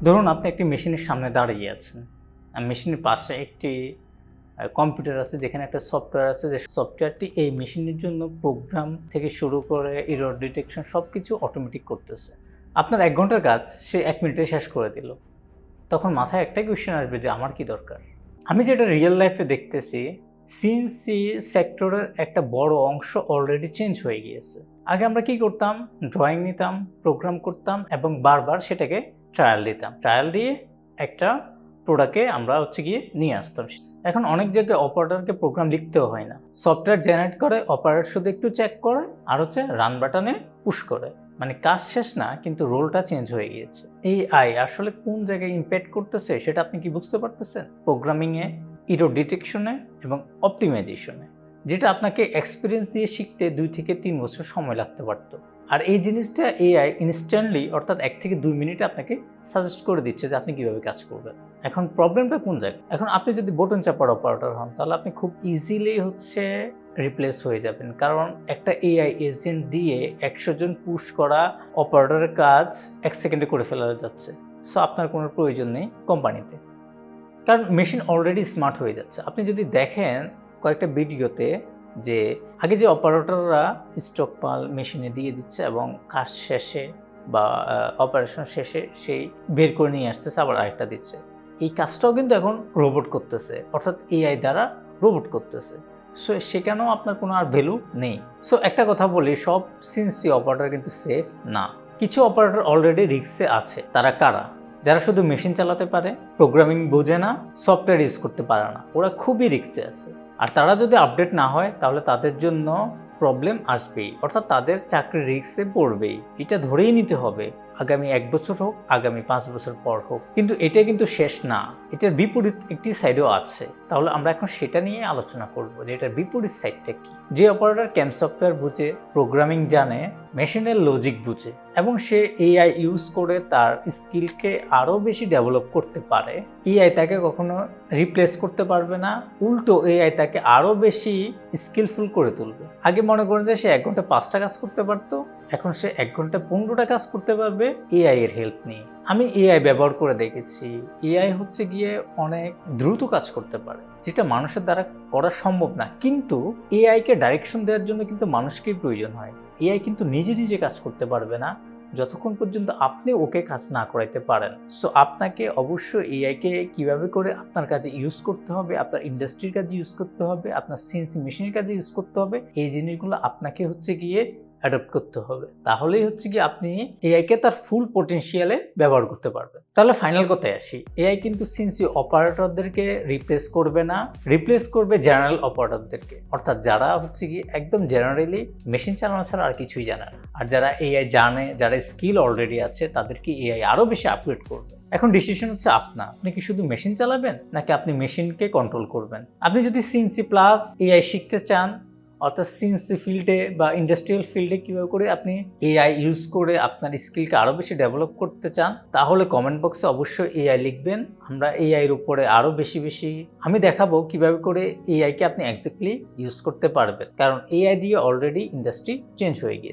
ধরুন আপনি একটি মেশিনের সামনে দাঁড়িয়ে আছেন। মেশিনের পাশে একটি কম্পিউটার আছে, যেখানে একটা সফটওয়্যার আছে, যে সফটওয়্যারটি এই মেশিনের জন্য প্রোগ্রাম থেকে শুরু করে এরর ডিটেকশন সবকিছু অটোমেটিক করতেছে। আপনার ১ ঘন্টার কাজ সে ১ মিনিটে শেষ করে দিল। তখন মাথায় একটাই কোয়েশ্চেন আসবে যে আমার কি দরকার? আমি যেটা রিয়েল লাইফে দেখতেছি, সিএনসি সেক্টরের একটা বড় অংশ অলরেডি চেঞ্জ হয়ে গিয়েছে। আগে আমরা কি করতাম? ড্রয়িং নিতাম, প্রোগ্রাম করতাম এবং বারবার সেটাকে ট্রায়াল দিতাম। ট্রায়াল দিয়ে একটা প্রোডাক্টে আমরা গিয়ে নিয়ে আসতাম। এখন অনেক জায়গায় অপারেটরকে প্রোগ্রাম লিখতেও হয় না, সফটওয়্যার জেনারেট করে, অপারেটর শুধু একটু চেক করে আর রান বাটনে পুশ করে। মানে কাজ শেষ না, কিন্তু রোলটা চেঞ্জ হয়ে গিয়েছে। এআই আসলে কোন জায়গায় ইম্প্যাক্ট করতেছে সেটা আপনি কি বুঝতে পারতেছেন? প্রোগ্রামিংয়ে, এরর ডিটেকশনে এবং অপটিমাইজেশনে, যেটা আপনাকে এক্সপিরিয়েন্স দিয়ে শিখতে 2 থেকে 3 বছর সময় লাগতে পারত। আর এই জিনিসটা এআই ইনস্ট্যান্টলি, অর্থাৎ 1 থেকে 2 মিনিটে আপনাকে সাজেস্ট করে দিচ্ছে যে আপনি কীভাবে কাজ করবেন। এখন প্রবলেমটা কোন জায়গায়? এখন আপনি যদি বটন চাপার অপারেটর হন, তাহলে আপনি খুব ইজিলি রিপ্লেস হয়ে যাবেন, কারণ একটা এআই এজেন্ট দিয়ে 100 জন পুশ করা অপারেটরের কাজ 1 সেকেন্ডে করে ফেলা যাচ্ছে। সো আপনার কোনো প্রয়োজন নেই কোম্পানিতে, কারণ মেশিন অলরেডি স্মার্ট হয়ে যাচ্ছে। আপনি যদি দেখেন কয়েকটা ভিডিওতে, যে আগে যে অপারেটররা স্টক মাল মেশিনে দিয়ে দিচ্ছে এবং কাজ শেষে বা অপারেশন শেষে সেই বের করে নিয়ে আসতেছে, আবার আরেকটা দিচ্ছে। এই কাজটাও কিন্তু এখন রোবট করতেছে, অর্থাৎ এআই দ্বারা রোবট করতেছে। সো সেখানেও আপনার কোনো আর ভ্যালু নেই। সো একটা কথা বলি, সব সিএনসি অপারেটর কিন্তু সেফ না। কিছু অপারেটর অলরেডি রিস্কে আছে। তারা কারা? যারা শুধু মেশিন চালাতে পারে, প্রোগ্রামিং বোঝে না, সফটওয়্যার ইউজ করতে পারে না, ওরা খুবই রিস্কে আছে। আর তারা যদি আপডেট না হয়, তাহলে তাদের জন্য প্রবলেম আসবেই, অর্থাৎ তাদের চাকরি রিস্কে পড়বেই। এটা ধরেই নিতে হবে, আগামী 1 বছর হোক, আগামী 5 বছর পর হোক। কিন্তু এটা কিন্তু শেষ না, এটার বিপরীত একটি সাইডও আছে। তাহলে আমরা এখন সেটা নিয়ে আলোচনা করব যে এটার বিপরীত সাইডটা কি। যে অপারেটর ক্যাম সফটওয়্যার বুঝে, প্রোগ্রামিং জানে, মেশিনের লজিক বুঝে এবং সে এআই ইউজ করে তার স্কিলকে আরও বেশি ডেভেলপ করতে পারে, এআই তাকে কখনো রিপ্লেস করতে পারবে না। উল্টো এআই তাকে আরও বেশি স্কিলফুল করে তুলবে। আগে মনে করেন যে সে 1 ঘন্টা 5টা কাজ করতে পারতো, এখন সে 1 ঘন্টা 15টা কাজ করতে পারবে এআই এর হেল্প নিয়ে। আমি এআই ব্যবহার করে দেখেছি। এআই গিয়ে অনেক দ্রুত কাজ করতে পারে, যেটা মানুষের দ্বারা করা সম্ভব না। কিন্তু এআইকে ডাইরেকশন দেওয়ার জন্য কিন্তু মানুষকেই প্রয়োজন হয়। এআই কিন্তু নিজে নিজে কাজ করতে পারবে না যতক্ষণ পর্যন্ত আপনি ওকে কাজ না করাইতে পারেন। সো আপনাকে অবশ্যই এআইকে কিভাবে করে আপনার কাজে ইউজ করতে হবে, আপনার ইন্ডাস্ট্রির কাজে ইউজ করতে হবে, আপনার সিএনসি মেশিনের কাজে ইউজ করতে হবে, এই জিনিসগুলো আপনাকে গিয়ে অ্যাডপ্ট করতে হবে। তাহলেই গিয়ে আপনি এআইকে তার ফুল পটেনশিয়ালে ব্যবহার করতে পারবেন। তাহলে ফাইনাল কথায় আসি, এআই কিন্তু সিএনসি অপারেটরদেরকে রিপ্লেস করবে না, রিপ্লেস করবে জেনারেল অপারেটরদেরকে, অর্থাৎ যারা গিয়ে একদম জেনারেলি মেশিন চালানো ছাড়া আর কিছুই জানে না। আর যারা এআই জানে, যারা স্কিল অলরেডি আছে, তাদেরকে এআই আরও বেশি আপগ্রেড করবে। এখন ডিসিশন আপনার। আপনি কি শুধু মেশিন চালাবেন, নাকি আপনি মেশিনকে কন্ট্রোল করবেন? আপনি যদি সিএনসি প্লাস এআই শিখতে চান, অর্থাৎ সিএনসি ফিল্ডে বা ইন্ডাস্ট্রিয়াল ফিল্ডে কীভাবে করে আপনি এআই ইউজ করে আপনার স্কিলকে আরও বেশি ডেভেলপ করতে চান, তাহলে কমেন্ট বক্সে অবশ্যই এআই লিখবেন। আমরা এআইয়ের উপরে আরও বেশি আমি দেখাবো কীভাবে করে এআইকে আপনি এক্স্যাক্টলি ইউজ করতে পারবেন, কারণ এআই দিয়ে অলরেডি ইন্ডাস্ট্রি চেঞ্জ হয়ে গিয়েছে।